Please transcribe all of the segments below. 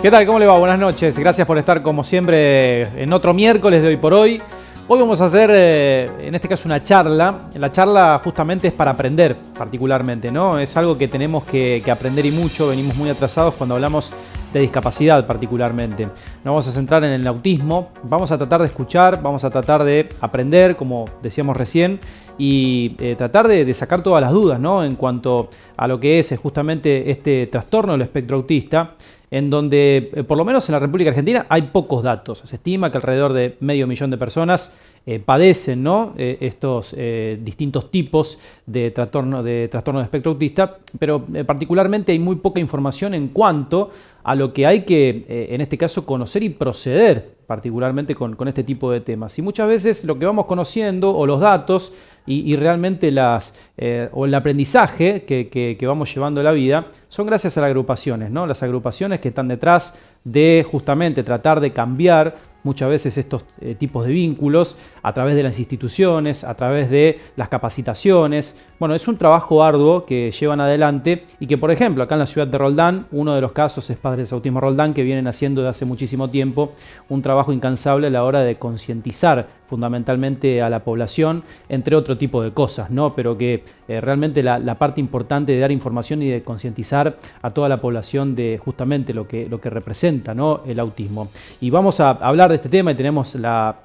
¿Qué tal? ¿Cómo le va? Buenas noches. Gracias por estar como siempre en otro miércoles de Hoy por Hoy. Hoy vamos a hacer, en este caso, una charla. La charla justamente es para aprender particularmente, ¿no? Es algo que tenemos que aprender y mucho. Venimos muy atrasados cuando hablamos de discapacidad particularmente. Nos vamos a centrar en el autismo. Vamos a tratar de escuchar, vamos a tratar de aprender, como decíamos recién, y tratar de sacar todas las dudas, ¿no? En cuanto a lo que es justamente este trastorno del espectro autista, en donde, por lo menos en la República Argentina, hay pocos datos. Se estima que alrededor de 500.000 de personas padecen, ¿no? Estos distintos tipos de trastorno de espectro autista, pero particularmente hay muy poca información en cuanto a lo que hay que, en este caso, conocer y proceder, particularmente con este tipo de temas. Y muchas veces lo que vamos conociendo, o los datos, y realmente o el aprendizaje que vamos llevando a la vida son gracias a las agrupaciones, ¿no? Las agrupaciones que están detrás de justamente tratar de cambiar muchas veces estos tipos de vínculos a través de las instituciones, a través de las capacitaciones. Bueno, es un trabajo arduo que llevan adelante y que, por ejemplo, acá en la ciudad de Roldán, uno de los casos es Padres de Autismo Roldán, que vienen haciendo desde hace muchísimo tiempo un trabajo incansable a la hora de concientizar fundamentalmente a la población, entre otro tipo de cosas, ¿no? Pero que realmente la parte importante de dar información y de concientizar a toda la población de justamente lo que representa, ¿no? El autismo. Y vamos a hablar de este tema y tenemos la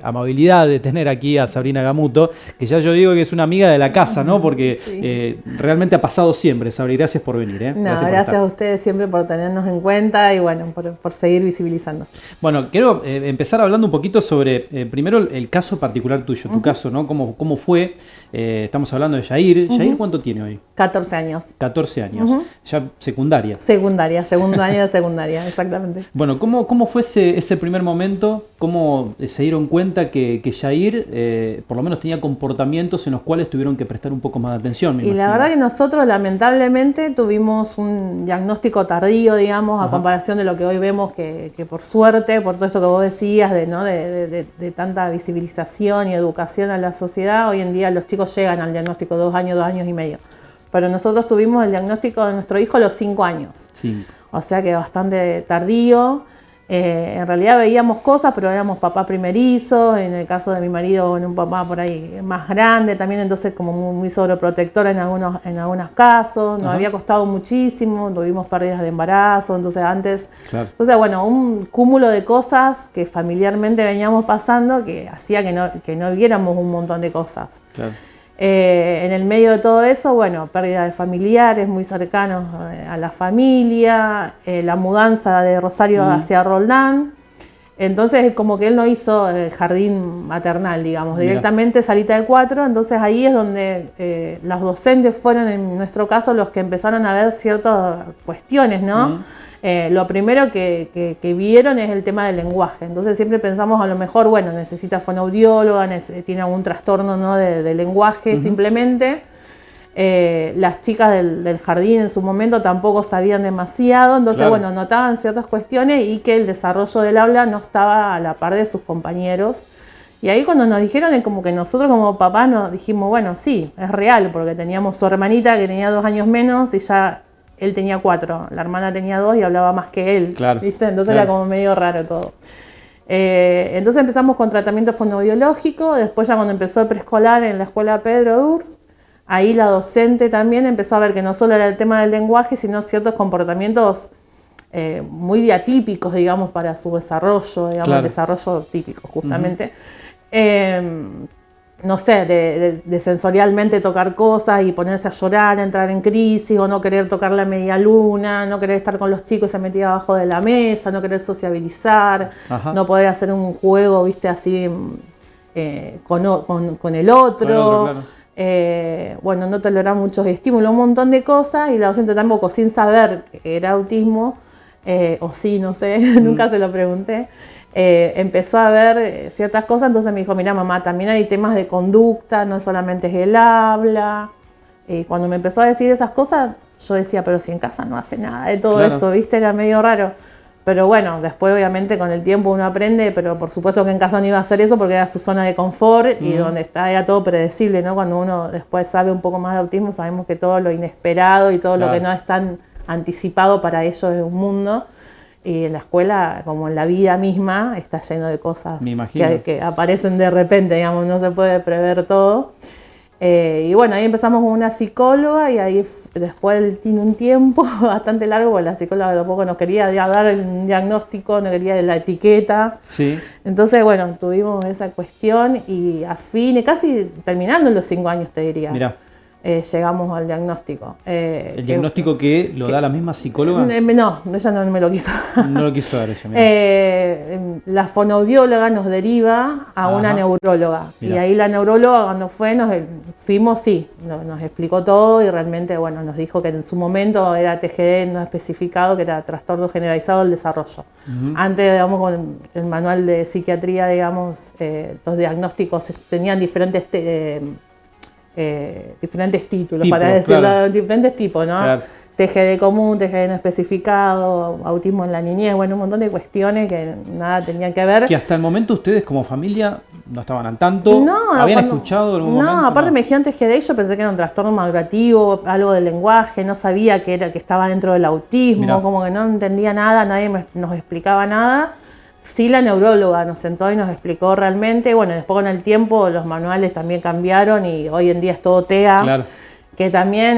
amabilidad de tener aquí a Sabrina Gamuto, que ya yo digo que es una amiga de la casa, ¿no? Porque sí, realmente ha pasado siempre, Sabri. Gracias por venir, ¿eh? No, gracias a ustedes siempre por tenernos en cuenta y bueno, por seguir visibilizando. Bueno, quiero empezar hablando un poquito sobre, primero, el caso particular tuyo, tu caso, ¿no? ¿Cómo fue? Estamos hablando de Yair. ¿Yair cuánto tiene hoy? 14 años. 14 años. Ya secundaria. Segundo año de secundaria, exactamente. Bueno, ¿cómo fue ese primer momento? ¿Cómo se dieron cuenta que Yair por lo menos tenía comportamientos en los cuales tuvieron que prestar un poco más de atención? Y la verdad que nosotros lamentablemente tuvimos un diagnóstico tardío, digamos, a comparación de lo que hoy vemos que por suerte, por todo esto que vos decías, de tanta visibilización y educación a la sociedad, hoy en día los chicos llegan al diagnóstico 2 años y medio. Pero nosotros tuvimos el diagnóstico de nuestro hijo a los 5 años. Sí. O sea que bastante tardío. En realidad veíamos cosas, pero éramos papá primerizo. En el caso de mi marido, un papá por ahí más grande también, entonces como muy sobreprotectora en algunos casos. Nos había costado muchísimo, tuvimos pérdidas de embarazo, entonces antes. Claro. Entonces, bueno, un cúmulo de cosas que familiarmente veníamos pasando que hacía que no viéramos un montón de cosas. Claro. En el medio de todo eso, bueno, pérdida de familiares muy cercanos a la familia, la mudanza de Rosario hacia Roldán. Entonces, como que él no hizo jardín maternal, digamos, directamente salita de 4. Entonces, ahí es donde los docentes fueron, en nuestro caso, los que empezaron a ver ciertas cuestiones, ¿no? Lo primero que vieron es el tema del lenguaje. Entonces siempre pensamos a lo mejor, bueno, necesita fonoaudióloga, tiene algún trastorno, ¿no? de lenguaje simplemente. Las chicas del jardín en su momento tampoco sabían demasiado, entonces claro, bueno, notaban ciertas cuestiones y que el desarrollo del habla no estaba a la par de sus compañeros. Y ahí cuando nos dijeron, es como que nosotros como papás nos dijimos, bueno, sí, es real, porque teníamos su hermanita que tenía 2 años menos y ya él tenía 4, la hermana tenía 2 y hablaba más que él, claro, ¿viste? Entonces claro, era como medio raro todo. Entonces empezamos con tratamiento fonoaudiológico, después ya cuando empezó el preescolar en la escuela Pedro Durst, ahí la docente también empezó a ver que no solo era el tema del lenguaje, sino ciertos comportamientos muy diatípicos, digamos, para su desarrollo, digamos, claro, el desarrollo típico, justamente. No sé, de sensorialmente tocar cosas y ponerse a llorar, entrar en crisis, o no querer tocar la media luna, no querer estar con los chicos y se metía abajo de la mesa, no querer sociabilizar, no poder hacer un juego, viste, así con el otro. Claro. Bueno, no tolerar muchos estímulos, un montón de cosas, y la docente tampoco, sin saber que era autismo, o sí, no sé, nunca se lo pregunté. Empezó a ver ciertas cosas, entonces me dijo, mira mamá, también hay temas de conducta, no solamente es el habla. Cuando me empezó a decir esas cosas, yo decía, pero si en casa no hace nada de todo claro, eso, ¿viste? Era medio raro. Pero bueno, después obviamente con el tiempo uno aprende, pero por supuesto que en casa no iba a hacer eso porque era su zona de confort y donde está era todo predecible, ¿no? Cuando uno después sabe un poco más de autismo, sabemos que todo lo inesperado y todo claro, lo que no es tan anticipado para ellos es un mundo. Y en la escuela, como en la vida misma, está lleno de cosas que aparecen de repente, digamos, no se puede prever todo. Y bueno, ahí empezamos con una psicóloga y ahí después tiene un tiempo bastante largo, porque la psicóloga tampoco nos quería dar el diagnóstico, no quería la etiqueta. Sí. Entonces, bueno, tuvimos esa cuestión y casi terminando los 5 años, te diría. Mirá. Llegamos al diagnóstico. ¿El diagnóstico que lo da la misma psicóloga? No, ella no me lo quiso. No lo quiso dar ella, la fonoaudióloga nos deriva a una neuróloga. Mirá. Y ahí la neuróloga cuando fuimos, nos explicó todo y realmente, bueno, nos dijo que en su momento era TGD no especificado, que era trastorno generalizado del desarrollo. Antes, digamos, con el manual de psiquiatría, digamos, los diagnósticos tenían diferentes títulos, para decirlo, claro. Diferentes tipos, ¿no? Claro. TGD común, TGD no especificado, autismo en la niñez, bueno, un montón de cuestiones que nada tenían que ver. Que hasta el momento ustedes como familia no estaban al tanto, ¿habían escuchado en algún momento? No, aparte me dijeron TGD y yo pensé que era un trastorno madurativo, algo del lenguaje, no sabía que estaba dentro del autismo. Mirá. Como que no entendía nada, nadie nos explicaba nada. Sí, la neuróloga nos sentó y nos explicó realmente. Bueno, después con el tiempo los manuales también cambiaron y hoy en día es todo TEA. Claro. Que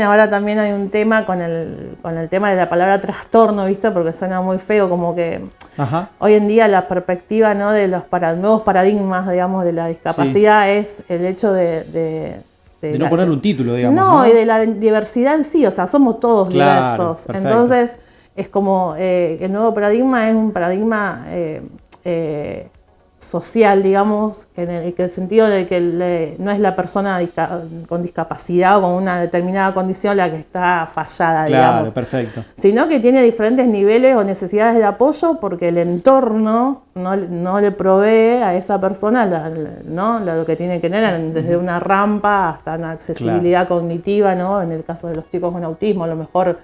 ahora también hay un tema con el tema de la palabra trastorno, ¿viste? Porque suena muy feo, como que hoy en día la perspectiva, ¿no? De los nuevos paradigmas, digamos, de la discapacidad es el hecho de no poner un título, digamos. No, y de la diversidad en sí, o sea, somos todos diversos. Perfecto. Entonces, es como el nuevo paradigma es un paradigma social, digamos, en el sentido de que no es la persona con discapacidad o con una determinada condición la que está fallada, digamos. Perfecto. Sino que tiene diferentes niveles o necesidades de apoyo porque el entorno no le provee a esa persona lo que tiene que tener, desde una rampa hasta una accesibilidad cognitiva, ¿no? En el caso de los chicos con autismo, a lo mejor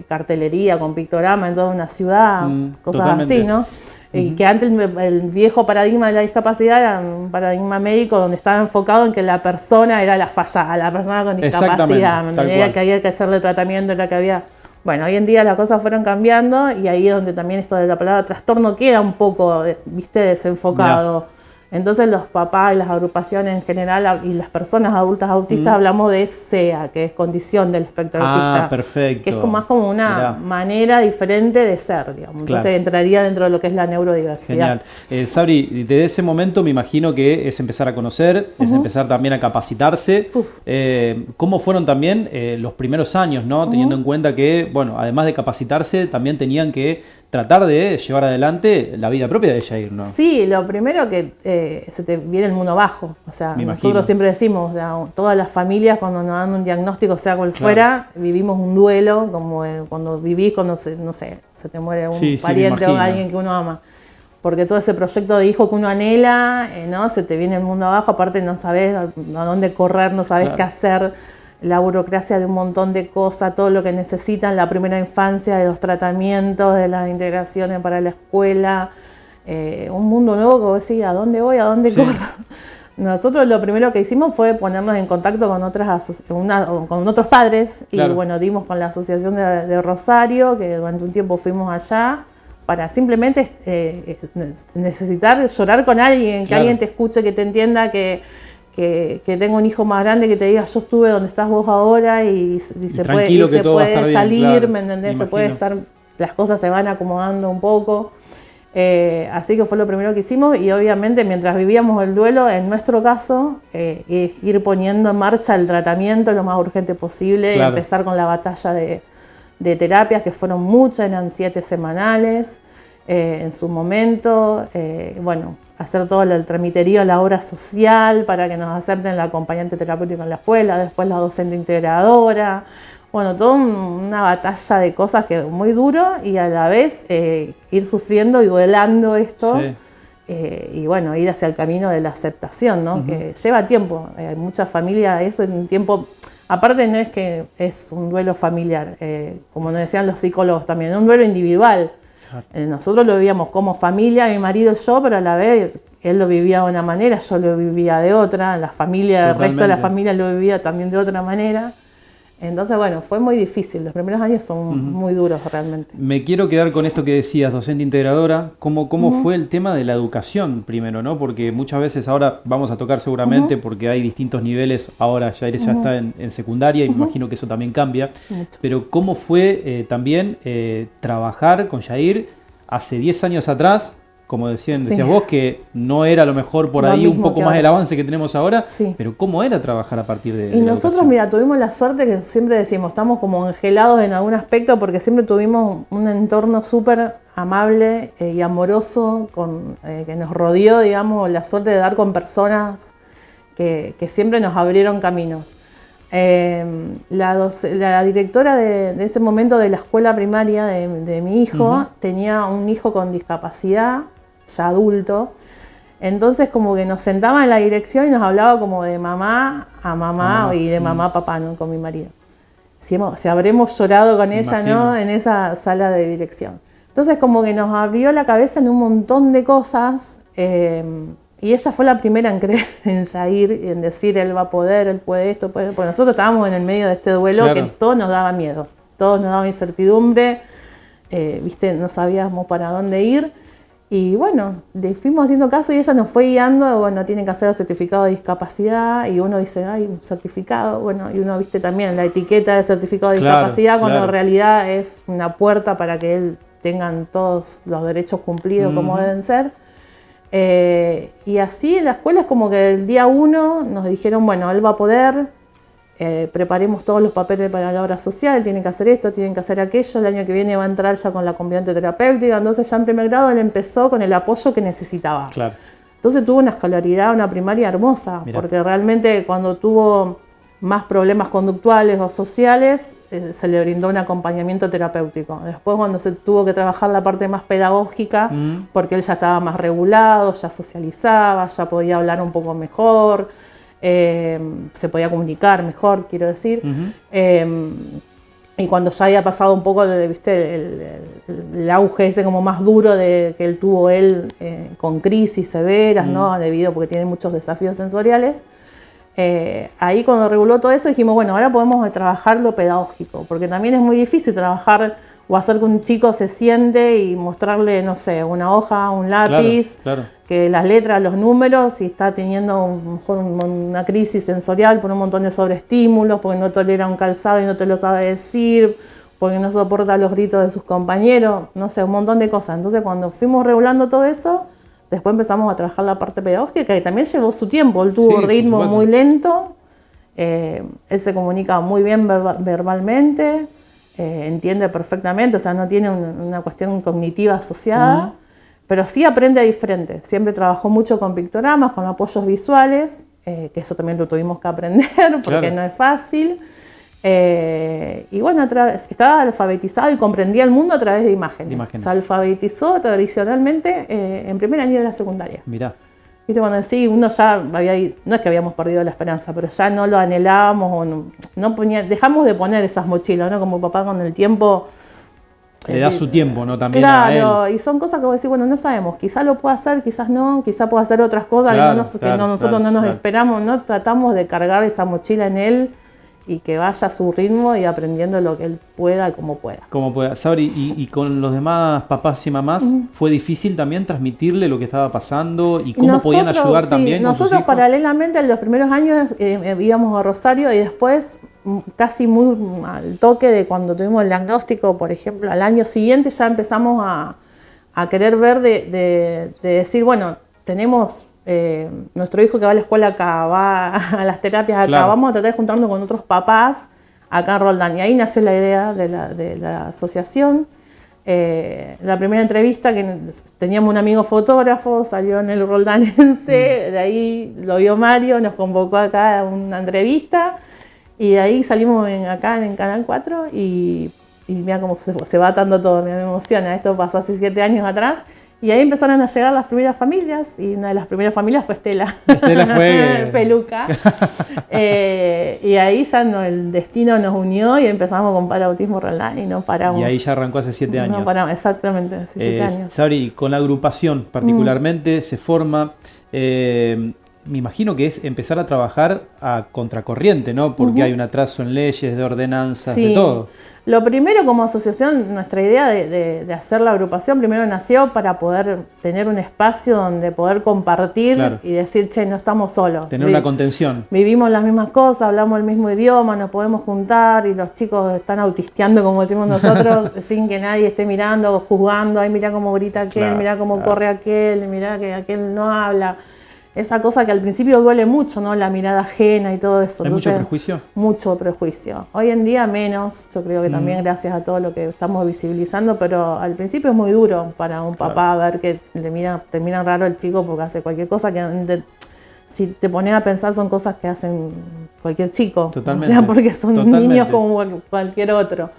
cartelería con pictograma en toda una ciudad, cosas totalmente. Así, ¿no? Y que antes el viejo paradigma de la discapacidad era un paradigma médico donde estaba enfocado en que la persona era la fallada, la persona con discapacidad, era que había que hacerle tratamiento, era que había... Bueno, hoy en día las cosas fueron cambiando y ahí es donde también esto de la palabra trastorno queda un poco, viste, desenfocado. Mirá. Entonces los papás y las agrupaciones en general y las personas adultas autistas hablamos de SEA, que es condición del espectro autista. Perfecto. Que es más como una manera diferente de ser, digamos. Entonces entraría dentro de lo que es la neurodiversidad. Genial. Sabri, desde ese momento me imagino que es empezar a conocer, es empezar también a capacitarse. ¿Cómo fueron también los primeros años, ¿no? Teniendo en cuenta que, bueno, además de capacitarse, también tenían que tratar de llevar adelante la vida propia de Yair, ¿no? Sí, lo primero que se te viene el mundo abajo. O sea, nosotros siempre decimos, o sea, todas las familias cuando nos dan un diagnóstico, sea cual fuera, vivimos un duelo, como cuando vivís, cuando se te muere un pariente o alguien que uno ama. Porque todo ese proyecto de hijo que uno anhela, ¿no? Se te viene el mundo abajo, aparte no sabes a dónde correr, no sabes qué hacer. La burocracia de un montón de cosas, todo lo que necesitan, la primera infancia, de los tratamientos, de las integraciones para la escuela, un mundo nuevo que vos decís, ¿a dónde voy? ¿A dónde corro? Nosotros lo primero que hicimos fue ponernos en contacto con con otros padres y bueno, dimos con la asociación de Rosario, que durante un tiempo fuimos allá para simplemente necesitar llorar con alguien, que alguien te escuche, que te entienda, que tenga un hijo más grande que te diga yo estuve donde estás vos ahora y se puede salir, ¿me entendés? Se puede estar, las cosas se van acomodando un poco. Así que fue lo primero que hicimos y obviamente mientras vivíamos el duelo, en nuestro caso, ir poniendo en marcha el tratamiento lo más urgente posible, y empezar con la batalla de terapias, que fueron muchas, eran 7 semanales en su momento, hacer todo el tramiterío, la obra social para que nos acepten la acompañante terapéutica en la escuela, después la docente integradora, bueno, toda una batalla de cosas que muy duro y a la vez ir sufriendo y duelando esto y bueno, ir hacia el camino de la aceptación, ¿no? Que lleva tiempo, hay muchas familias, eso en un tiempo, aparte no es que es un duelo familiar, como nos decían los psicólogos también, es un duelo individual. Nosotros lo vivíamos como familia, mi marido y yo, pero a la vez él lo vivía de una manera, yo lo vivía de otra, la familia, el resto de la familia lo vivía también de otra manera. Entonces, bueno, fue muy difícil. Los primeros años son muy duros realmente. Me quiero quedar con esto que decías, docente integradora. ¿Cómo fue el tema de la educación primero, ¿no? Porque muchas veces ahora vamos a tocar seguramente porque hay distintos niveles. Ahora Yair ya está en secundaria y me imagino que eso también cambia. Mucho. Pero ¿cómo fue también trabajar con Yair hace 10 años atrás? Como decías vos, que no era a lo mejor por ahí un poco más el avance que tenemos ahora, pero ¿cómo era trabajar a partir de Y nosotros, mira, tuvimos la suerte que siempre decimos, estamos como angelados en algún aspecto porque siempre tuvimos un entorno súper amable y amoroso que nos rodeó, digamos, la suerte de dar con personas que siempre nos abrieron caminos. La directora de ese momento de la escuela primaria de mi hijo tenía un hijo con discapacidad, ya adulto, entonces como que nos sentaba en la dirección y nos hablaba como de mamá a mamá y de mamá a papá, ¿no? Con mi marido. Si habremos llorado con ella, ¿no? En esa sala de dirección. Entonces como que nos abrió la cabeza en un montón de cosas y ella fue la primera en creer en Yair, en decir él va a poder, él puede esto, puede. Porque nosotros estábamos en el medio de este duelo que todos nos daba miedo, todos nos daba incertidumbre, viste, no sabíamos para dónde ir. Y bueno, le fuimos haciendo caso y ella nos fue guiando, bueno, tienen que hacer el certificado de discapacidad y uno dice, ay, un certificado, bueno, y uno viste también la etiqueta de certificado de discapacidad cuando en realidad es una puerta para que él tengan todos los derechos cumplidos como deben ser. Y así en la escuela es como que el día 1 nos dijeron, bueno, él va a poder, preparemos todos los papeles para la obra social, tienen que hacer esto, tienen que hacer aquello, el año que viene va a entrar ya con la acompañante terapéutica, entonces ya en primer grado él empezó con el apoyo que necesitaba. Claro. Entonces tuvo una escolaridad, una primaria hermosa, porque realmente cuando tuvo más problemas conductuales o sociales, se le brindó un acompañamiento terapéutico. Después cuando se tuvo que trabajar la parte más pedagógica, porque él ya estaba más regulado, ya socializaba, ya podía hablar un poco mejor, se podía comunicar mejor, quiero decir. Y cuando ya había pasado un poco ¿viste? El auge ese como más duro que él tuvo con crisis severas, ¿no? Debido porque tiene muchos desafíos sensoriales. Ahí cuando reguló todo eso dijimos, bueno, ahora podemos trabajar lo pedagógico, porque también es muy difícil trabajar o hacer que un chico se siente y mostrarle, no sé, una hoja, un lápiz, que las letras, los números, y está teniendo a lo mejor una crisis sensorial por un montón de sobreestímulos, porque no tolera un calzado y no te lo sabe decir, porque no soporta los gritos de sus compañeros, no sé, un montón de cosas. Entonces cuando fuimos regulando todo eso, después empezamos a trabajar la parte pedagógica, que también llevó su tiempo. Él tuvo un ritmo muy lento, él se comunica muy bien verbalmente, entiende perfectamente, o sea, no tiene una cuestión cognitiva asociada, pero sí aprende diferente. Siempre trabajó mucho con pictogramas, con apoyos visuales, que eso también lo tuvimos que aprender porque no es fácil. Y bueno, estaba alfabetizado y comprendía el mundo a través de imágenes. Se alfabetizó tradicionalmente en primer año de la secundaria. Mirá. Viste, cuando decís, uno ya no es que habíamos perdido la esperanza, pero ya no lo anhelábamos o dejamos de poner esas mochilas, ¿no? Como papá con el tiempo. Le da su tiempo, ¿no? También claro, a él. Y son cosas que vos decís, bueno, no sabemos, quizás lo pueda hacer, quizás no, quizás pueda hacer otras cosas que nosotros no nos esperamos, ¿no? Tratamos de cargar esa mochila en él y que vaya a su ritmo y aprendiendo lo que él pueda y como pueda. Como pueda. Sabri, y con los demás papás y mamás, ¿fue difícil también transmitirle lo que estaba pasando y cómo podían ayudar también con sus nosotros hijos? Paralelamente en los primeros años íbamos a Rosario y después casi muy al toque de cuando tuvimos el diagnóstico, por ejemplo, al año siguiente ya empezamos a querer ver de decir, bueno, tenemos nuestro hijo que va a la escuela acá, va a las terapias acá, vamos a tratar de juntarnos con otros papás acá en Roldán. Y ahí nació la idea de la asociación. La primera entrevista que teníamos un amigo fotógrafo, salió en el Roldanense, de ahí lo vio Mario, nos convocó acá a una entrevista y de ahí salimos acá en Canal 4 y mira cómo se va atando todo, me emociona. Esto pasó hace 7 años atrás. Y ahí empezaron a llegar las primeras familias, y una de las primeras familias fue Estela. Estela fue... Peluca. Y ahí ya el destino nos unió y empezamos con Parautismo Roldán y no paramos. Y ahí ya arrancó hace 7 años. No paramos, exactamente, hace 7 años. Sabri, con la agrupación particularmente se forma... me imagino que es empezar a trabajar a contracorriente, ¿no? Porque hay un atraso en leyes, de ordenanzas, de todo. Lo primero, como asociación, nuestra idea de hacer la agrupación primero nació para poder tener un espacio donde poder compartir y decir, che, no estamos solos. Tener una contención. Vivimos las mismas cosas, hablamos el mismo idioma, nos podemos juntar y los chicos están autisteando, como decimos nosotros, sin que nadie esté mirando, juzgando, ay, mira cómo grita aquel, mira cómo corre aquel, mira que aquel no habla. Esa cosa que al principio duele mucho, ¿no? La mirada ajena y todo eso. ¿Hay mucho prejuicio? Mucho prejuicio. Hoy en día menos, yo creo que también gracias a todo lo que estamos visibilizando, pero al principio es muy duro para un papá ver que te miran raro el chico porque hace cualquier cosa que si te pones a pensar son cosas que hacen cualquier chico. Totalmente. O sea, porque son niños como cualquier otro.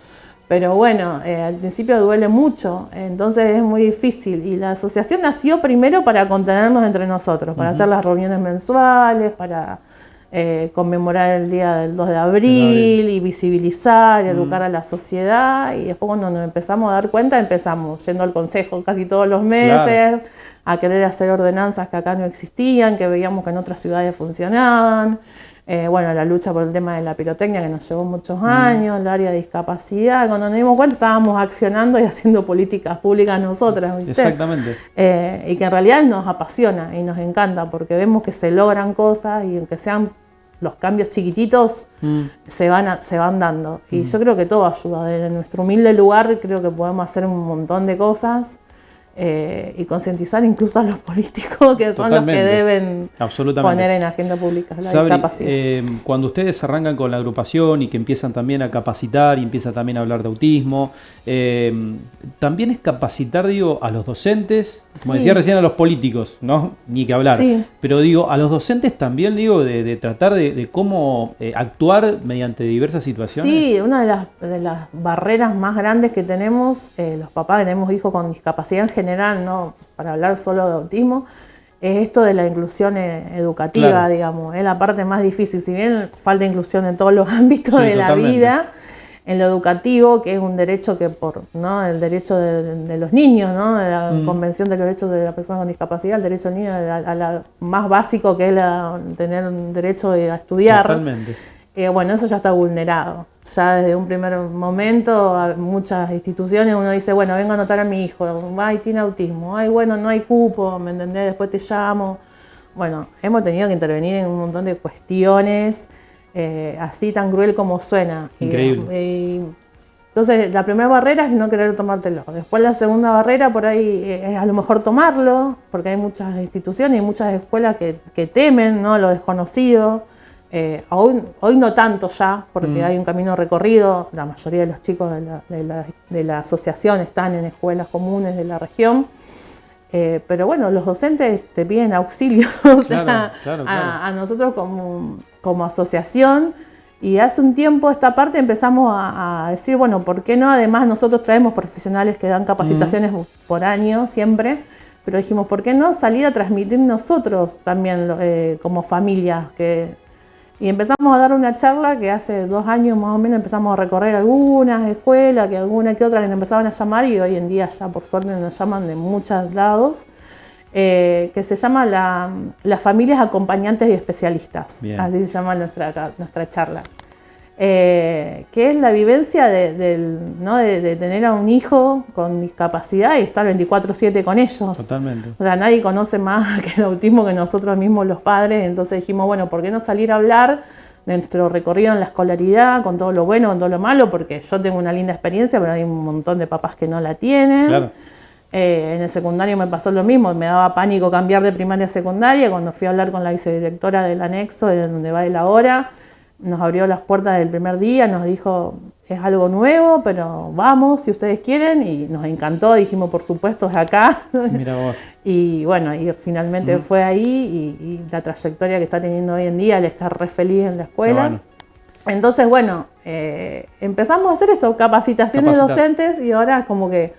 Pero bueno, al principio duele mucho, entonces es muy difícil. Y la asociación nació primero para contenernos entre nosotros, para hacer las reuniones mensuales, para conmemorar el día del 2 de abril y visibilizar y educar a la sociedad. Y después cuando nos empezamos a dar cuenta, empezamos yendo al consejo casi todos los meses, a querer hacer ordenanzas que acá no existían, que veíamos que en otras ciudades funcionaban. Bueno, la lucha por el tema de la pirotecnia que nos llevó muchos años, el área de discapacidad. Cuando nos dimos cuenta estábamos accionando y haciendo políticas públicas nosotras, ¿viste? Exactamente. Y que en realidad nos apasiona y nos encanta porque vemos que se logran cosas y aunque sean los cambios chiquititos, se van dando. Y yo creo que todo ayuda. Desde nuestro humilde lugar creo que podemos hacer un montón de cosas. Y concientizar incluso a los políticos que son los que deben poner en agenda pública la discapacidad. Cuando ustedes arrancan con la agrupación y que empiezan también a capacitar y empiezan también a hablar de autismo, también es capacitar, digo, a los docentes, como decía recién, a los políticos, ¿no? Ni que hablar. Pero digo, a los docentes también, digo, de tratar de cómo actuar mediante diversas situaciones. Sí, una de las barreras más grandes que tenemos, los papás que tenemos hijos con discapacidad en general, no para hablar solo de autismo, es esto de la inclusión educativa, digamos. Es la parte más difícil. Si bien falta inclusión en todos los ámbitos de la vida, en lo educativo, que es un derecho el derecho de los niños, ¿no? De la Convención de los Derechos de las Personas con Discapacidad, el derecho del niño a la más básico que es tener un derecho a estudiar. Totalmente. Bueno, eso ya está vulnerado. Ya desde un primer momento, a muchas instituciones uno dice, bueno, vengo a anotar a mi hijo, ay, tiene autismo, ay, bueno, no hay cupo, ¿me entendés? Después te llamo. Bueno, hemos tenido que intervenir en un montón de cuestiones, así tan cruel como suena. Increíble. Entonces, la primera barrera es no querer tomártelo. Después la segunda barrera por ahí es a lo mejor tomarlo, porque hay muchas instituciones y muchas escuelas que temen, ¿no?, lo desconocido. Hoy no tanto ya, porque hay un camino recorrido. La mayoría de los chicos de la asociación están en escuelas comunes de la región. Pero bueno, los docentes te piden auxilio a nosotros como asociación. Y hace un tiempo esta parte empezamos a decir, bueno, ¿por qué no? Además nosotros traemos profesionales que dan capacitaciones por año siempre. Pero dijimos, ¿por qué no salir a transmitir nosotros también como familias? Y empezamos a dar una charla que hace 2 años más o menos empezamos a recorrer algunas escuelas, que alguna que otra que nos empezaban a llamar y hoy en día ya por suerte nos llaman de muchos lados, que se llama las familias acompañantes y especialistas. Bien. Así se llama nuestra charla. Que es la vivencia de tener a un hijo con discapacidad y estar 24/7 con ellos. Totalmente. O sea, nadie conoce más que el autismo que nosotros mismos los padres, entonces dijimos, bueno, ¿por qué no salir a hablar de nuestro recorrido en la escolaridad, con todo lo bueno, con todo lo malo? Porque yo tengo una linda experiencia, pero hay un montón de papás que no la tienen. Claro. En el secundario me pasó lo mismo, me daba pánico cambiar de primaria a secundaria. Cuando fui a hablar con la vicedirectora del anexo, de donde va él ahora, nos abrió las puertas del primer día, nos dijo, es algo nuevo, pero vamos si ustedes quieren, y nos encantó, dijimos, por supuesto, es acá. Mira vos. Y bueno, y finalmente fue ahí, y la trayectoria que está teniendo hoy en día, él está re feliz en la escuela. Bueno. Entonces, bueno, empezamos a hacer eso, capacitaciones docentes, y ahora como que,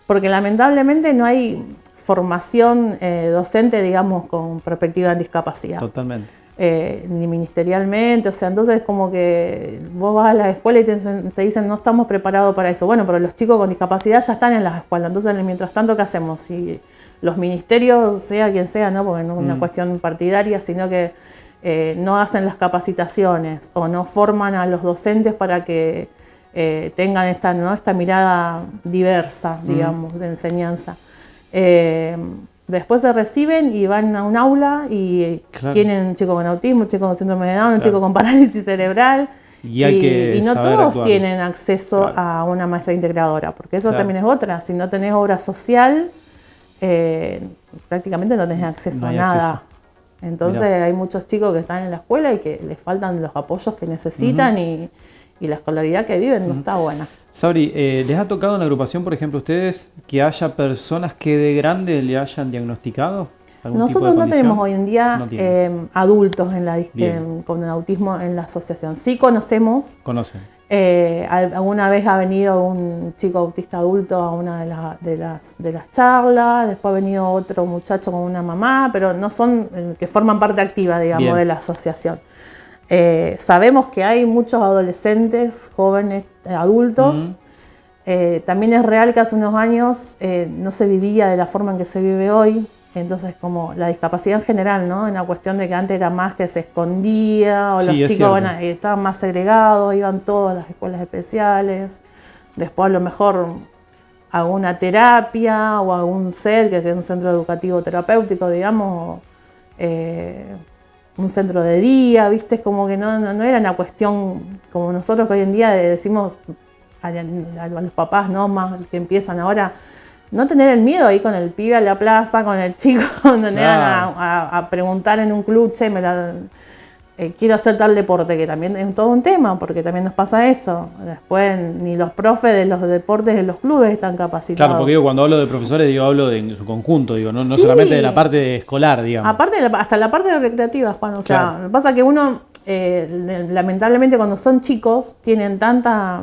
porque lamentablemente no hay formación docente, digamos, con perspectiva en discapacidad. Totalmente. ni ministerialmente, o sea, entonces como que vos vas a la escuela y te dicen no estamos preparados para eso. Bueno, pero los chicos con discapacidad ya están en las escuelas, entonces mientras tanto, ¿qué hacemos? Si los ministerios, sea quien sea, ¿no? Porque no es una cuestión partidaria, sino que no hacen las capacitaciones o no forman a los docentes para que tengan esta mirada diversa, digamos, de enseñanza. Después se reciben y van a un aula y tienen un chico con autismo, un chico con síndrome de Down, un chico con parálisis cerebral. Y no todos actuar. Tienen acceso a una maestra integradora, porque eso también es otra. Si no tenés obra social, prácticamente no tenés acceso a nada. Acceso. Entonces hay muchos chicos que están en la escuela y que les faltan los apoyos que necesitan y la escolaridad que viven no está buena. Sabri, ¿les ha tocado en la agrupación, por ejemplo, ustedes, que haya personas que de grande le hayan diagnosticado algún tipo de condición? No tenemos hoy en día adultos con autismo en la asociación. Sí conocemos. Conocen. Alguna vez ha venido un chico autista adulto a una de las charlas, después ha venido otro muchacho con una mamá, pero no son que forman parte activa, digamos, de la asociación. Sabemos que hay muchos adolescentes, jóvenes, adultos. También es real que hace unos años no se vivía de la forma en que se vive hoy. Entonces, como la discapacidad en general, ¿no? En la cuestión de que antes era más que se escondía, o los chicos estaban más segregados, iban todos a las escuelas especiales. Después a lo mejor alguna terapia o algún CED, que es un centro educativo terapéutico, digamos, un centro de día, ¿viste? Es como que no era una cuestión como nosotros que hoy en día decimos a los papás, ¿no? Más que empiezan ahora, no tener el miedo ahí con el pibe a la plaza, con el chico, donde a preguntar en un club, che, quiero hacer tal deporte, que también es todo un tema, porque también nos pasa eso. Después ni los profes de los deportes de los clubes están capacitados. Claro, porque cuando hablo de profesores, hablo en su conjunto, no solamente de la parte escolar, digamos. Aparte, hasta la parte recreativa, Juan. O sea, pasa que uno, lamentablemente, cuando son chicos, tienen tanta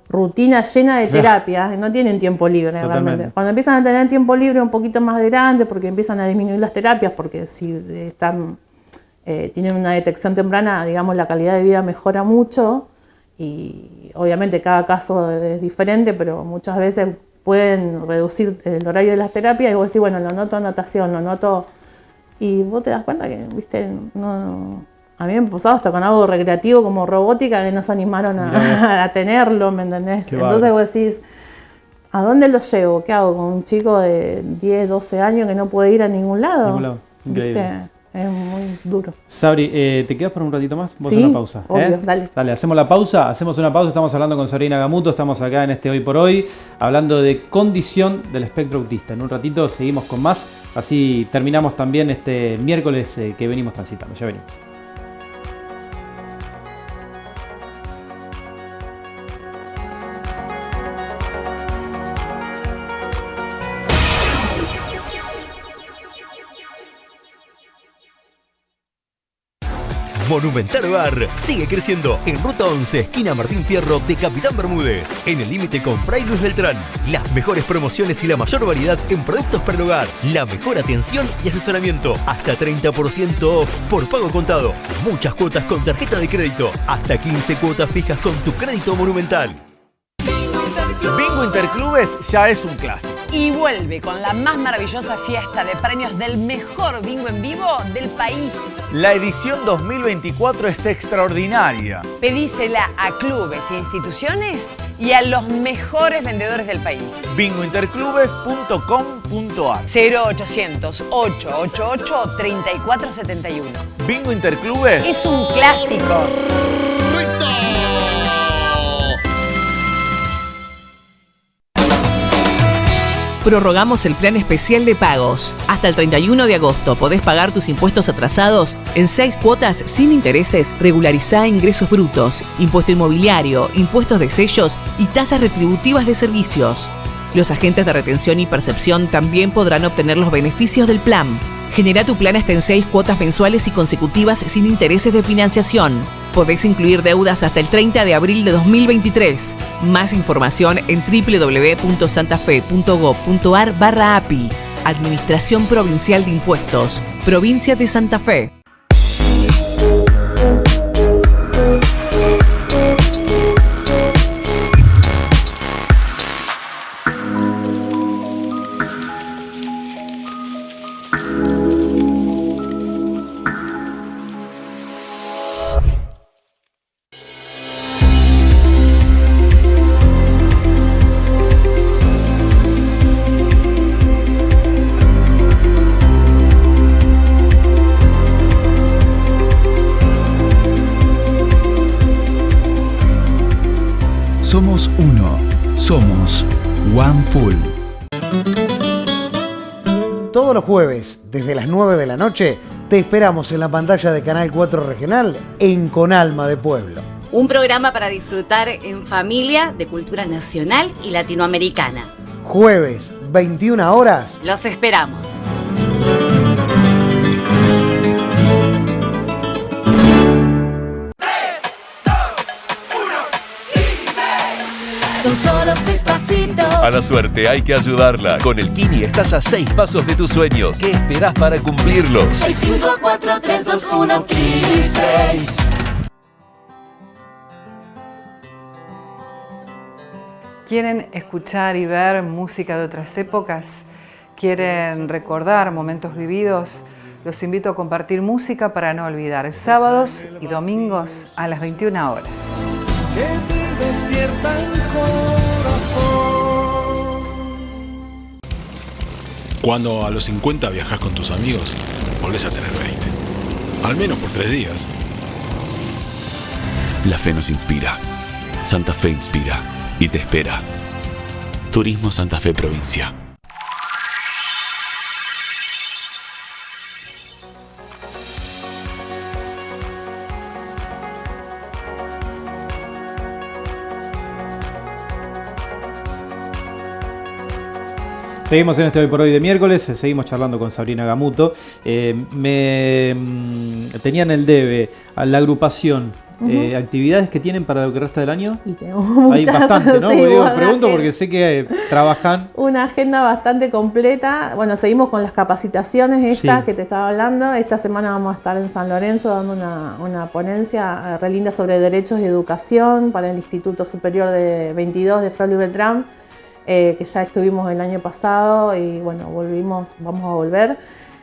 rutina llena de terapias, no tienen tiempo libre realmente. Cuando empiezan a tener tiempo libre un poquito más grande, porque empiezan a disminuir las terapias, porque si tienen una detección temprana, digamos, la calidad de vida mejora mucho, y obviamente cada caso es diferente, pero muchas veces pueden reducir el horario de las terapias y vos decís, bueno, lo noto natación, lo noto, y vos te das cuenta que, viste, a mí me pasaba hasta con algo recreativo como robótica que no se animaron a tenerlo, ¿me entendés? Entonces vos decís, ¿a dónde lo llevo? ¿Qué hago con un chico de 10, 12 años que no puede ir a ningún lado? ¿Viste? Es muy duro. Sabri, ¿te quedas por un ratito más? Vos sí, una pausa. Obvio, dale. Dale, hacemos una pausa. Estamos hablando con Sabrina Gamuto, estamos acá en este Hoy por Hoy, hablando de condición del espectro autista. En un ratito seguimos con más, así terminamos también este miércoles que venimos transitando. Ya venimos. Monumental Bar sigue creciendo en Ruta 11, esquina Martín Fierro de Capitán Bermúdez, en el límite con Fray Luis Beltrán. Las mejores promociones y la mayor variedad en productos para el hogar, la mejor atención y asesoramiento, hasta 30% off por pago contado, muchas cuotas con tarjeta de crédito, hasta 15 cuotas fijas con tu crédito Monumental. Bingo Interclubes ya es un clásico. Y vuelve con la más maravillosa fiesta de premios del mejor bingo en vivo del país. La edición 2024 es extraordinaria. Pedísela a clubes e instituciones y a los mejores vendedores del país. bingointerclubes.com.ar 0800 888 3471. Bingo Interclubes es un clásico. Prorrogamos el plan especial de pagos. Hasta el 31 de agosto podés pagar tus impuestos atrasados en 6 cuotas sin intereses. Regularizá ingresos brutos, impuesto inmobiliario, impuestos de sellos y tasas retributivas de servicios. Los agentes de retención y percepción también podrán obtener los beneficios del plan. Generá tu plan hasta en 6 cuotas mensuales y consecutivas sin intereses de financiación. Podés incluir deudas hasta el 30 de abril de 2023. Más información en www.santafe.gov.ar/API. Administración Provincial de Impuestos. Provincia de Santa Fe. Somos One Full. Todos los jueves, desde las 9 de la noche, te esperamos en la pantalla de Canal 4 Regional en Con Alma de Pueblo. Un programa para disfrutar en familia de cultura nacional y latinoamericana. Jueves, 21 horas. Los esperamos. Son solo 6 pasitos. A la suerte hay que ayudarla. Con el Kini estás a 6 pasos de tus sueños. ¿Qué esperás para cumplirlos? 6, 5, 4, 3, 2, 1, Kini 6. ¿Quieren escuchar y ver música de otras épocas? ¿Quieren recordar momentos vividos? Los invito a compartir música para no olvidar. Sábados y domingos a las 21 horas. Despierta el corazón. Cuando a los 50 viajas con tus amigos, volvés a tener 20. Al menos por 3 días. La fe nos inspira. Santa Fe inspira y te espera. Turismo Santa Fe Provincia. Seguimos en este Hoy por Hoy de miércoles, seguimos charlando con Sabrina Gamuto. Me tenían el debe a la agrupación, actividades que tienen para lo que resta del año. Y tenemos muchas. Hay bastante, ¿no? Sí, Digo, pregunto porque sé que trabajan. Una agenda bastante completa. Bueno, seguimos con las capacitaciones estas que te estaba hablando. Esta semana vamos a estar en San Lorenzo dando una ponencia re linda sobre derechos y educación para el Instituto Superior de 22 de Fraulo y Beltrán. Que ya estuvimos el año pasado y bueno, vamos a volver.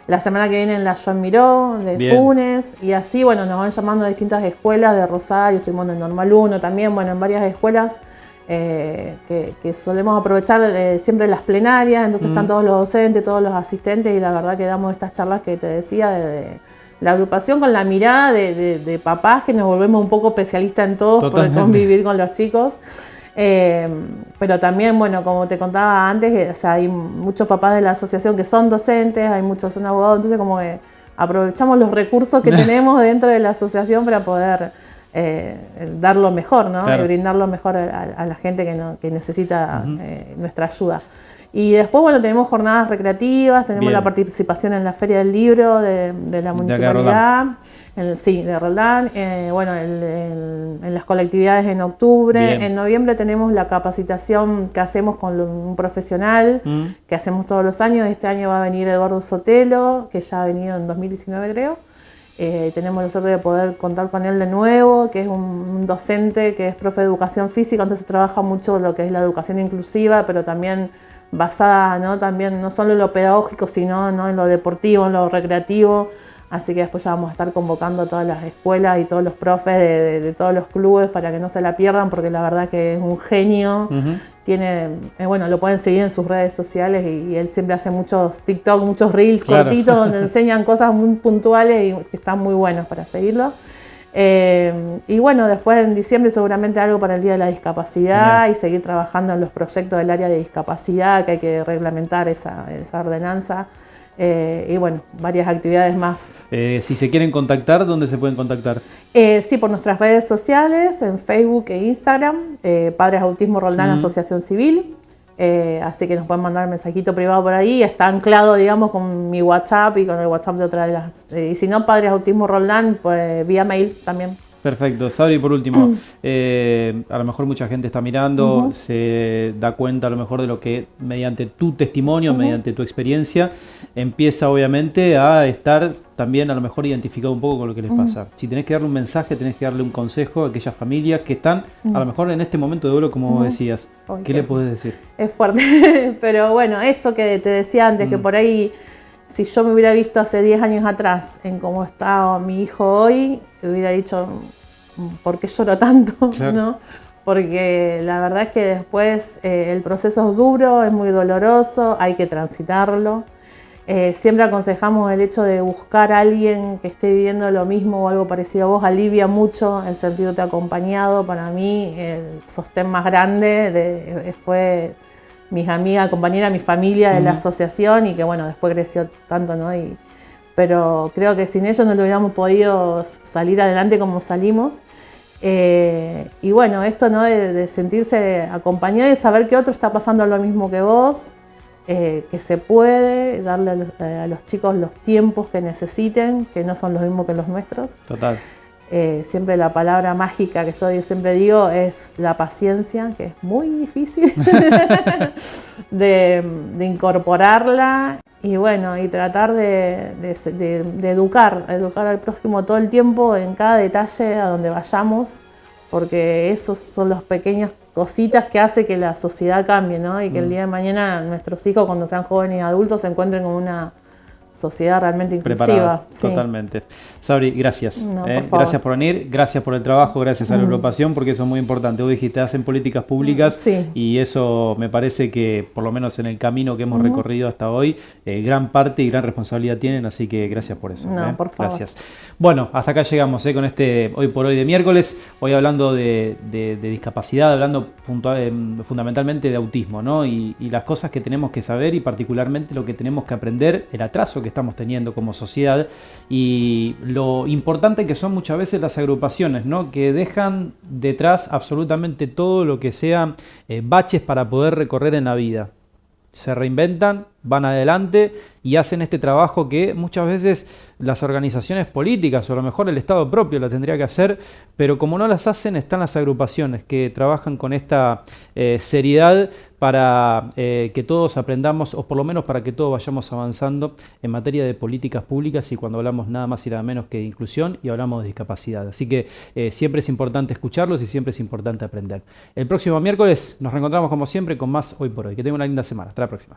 La semana que viene en la Joan Miró, de Funes, y así, bueno, nos van llamando a distintas escuelas de Rosario, estuvimos en Normal 1 también, bueno, en varias escuelas que solemos aprovechar siempre las plenarias, entonces están todos los docentes, todos los asistentes, y la verdad que damos estas charlas que te decía de la agrupación con la mirada de papás que nos volvemos un poco especialistas en todos. Totalmente. Por convivir con los chicos. Pero también, bueno, como te contaba antes, o sea, hay muchos papás de la asociación que son docentes, hay muchos que son abogados, entonces como que aprovechamos los recursos que tenemos dentro de la asociación para poder dar lo mejor, ¿no? Claro. Y brindar lo mejor a la gente que necesita nuestra ayuda. Y después, bueno, tenemos jornadas recreativas, tenemos la participación en la Feria del Libro de la municipalidad. De Roldán, bueno, en las colectividades en octubre. En noviembre tenemos la capacitación que hacemos con un profesional, que hacemos todos los años. Este año va a venir Eduardo Sotelo, que ya ha venido en 2019 creo. Tenemos la suerte de poder contar con él de nuevo, que es un docente que es profe de educación física, entonces trabaja mucho lo que es la educación inclusiva, pero también basada, ¿no? También no solo en lo pedagógico, sino, ¿no?, en lo deportivo, en lo recreativo. Así que después ya vamos a estar convocando a todas las escuelas y todos los profes de todos los clubes para que no se la pierdan, porque la verdad que es un genio. Tiene, bueno, lo pueden seguir en sus redes sociales y él siempre hace muchos TikTok, muchos reels cortitos donde enseñan cosas muy puntuales y que están muy buenos para seguirlo. Y bueno, después en diciembre seguramente algo para el Día de la Discapacidad y seguir trabajando en los proyectos del área de discapacidad, que hay que reglamentar esa ordenanza. Y bueno, varias actividades más. Si se quieren contactar, ¿dónde se pueden contactar? Sí, por nuestras redes sociales, en Facebook e Instagram, Padres Autismo Roldán Asociación Civil. Así que nos pueden mandar un mensajito privado por ahí. Está anclado, digamos, con mi WhatsApp y con el WhatsApp de otra de las. Y si no, Padres Autismo Roldán, pues vía mail también. Perfecto. Sabri, por último, a lo mejor mucha gente está mirando, se da cuenta a lo mejor de lo que mediante tu testimonio, mediante tu experiencia, empieza obviamente a estar también a lo mejor identificado un poco con lo que les pasa. Si tenés que darle un mensaje, tenés que darle un consejo a aquellas familias que están a lo mejor en este momento de duelo, como vos decías. ¿Qué le podés decir? Es fuerte, pero bueno, esto que te decía antes, que por ahí, si yo me hubiera visto hace 10 años atrás en cómo está mi hijo hoy, hubiera dicho, ¿por qué lloro tanto? Claro. ¿No? Porque la verdad es que después el proceso es duro, es muy doloroso, hay que transitarlo. Siempre aconsejamos el hecho de buscar a alguien que esté viviendo lo mismo o algo parecido a vos, alivia mucho el sentirte acompañado. Para mí el sostén más grande fue mis amigas, compañeras, mi familia de la asociación, y que bueno, después creció tanto, ¿no? Pero creo que sin ellos no lo hubiéramos podido salir adelante como salimos. Y bueno, esto, ¿no? de sentirse acompañado y saber que otro está pasando lo mismo que vos, que se puede darle a los chicos los tiempos que necesiten, que no son los mismos que los nuestros. Total. Siempre la palabra mágica que yo siempre digo es la paciencia, que es muy difícil de incorporarla, y bueno, y tratar de educar al prójimo todo el tiempo, en cada detalle a donde vayamos, porque esos son los pequeños cositas que hace que la sociedad cambie, ¿no? Y que el día de mañana nuestros hijos, cuando sean jóvenes y adultos, se encuentren con una sociedad realmente inclusiva. Preparada, totalmente. Sabri, gracias. No, gracias por venir, gracias por el trabajo, gracias a la agrupación, porque eso es muy importante. Vos dijiste, hacen políticas públicas, y eso me parece que, por lo menos en el camino que hemos recorrido hasta hoy, gran parte y gran responsabilidad tienen, así que gracias por eso. No, por favor. Gracias. Bueno, hasta acá llegamos con este Hoy por Hoy de miércoles, hoy hablando de discapacidad, hablando fundamentalmente de autismo, ¿no? Y las cosas que tenemos que saber, y particularmente lo que tenemos que aprender, el atraso que estamos teniendo como sociedad, y lo importante que son muchas veces las agrupaciones, ¿no? Que dejan detrás absolutamente todo lo que sea baches para poder recorrer en la vida. Se reinventan, van adelante y hacen este trabajo que muchas veces las organizaciones políticas, o a lo mejor el Estado propio la tendría que hacer, pero como no las hacen, están las agrupaciones que trabajan con esta seriedad para que todos aprendamos, o por lo menos para que todos vayamos avanzando en materia de políticas públicas, y cuando hablamos nada más y nada menos que de inclusión, y hablamos de discapacidad. Así que siempre es importante escucharlos y siempre es importante aprender. El próximo miércoles nos reencontramos como siempre con más Hoy por Hoy. Que tengan una linda semana. Hasta la próxima.